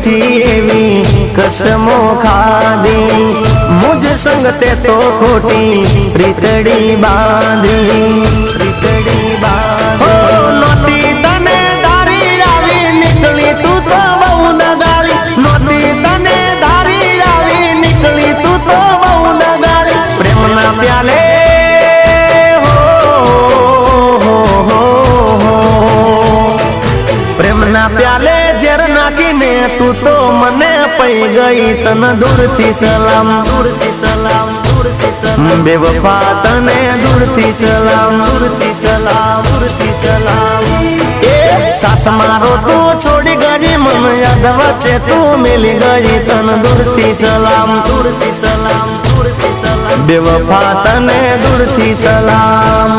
झूठी एवी कसमो खादी मुझ संग ते तो खोटी रीतड़ी बांधी हो नोती तने धारी आवी निकली तू तो बहु नगाड़ी नोती तने धारी आवी निकली तू तो बहु नगाड़ी प्रेम ना प्याले प्रेम ना प्याले जेर नाखीने तू तो मने पई गई तन दूर थी सलाम बेवफा तने दूर थी सलाम ए सास मारो तू छोड़ी गई मन याद वच्चे तू मिल गई तन दूर थी सलाम बेवफा तने दूर थी सलाम।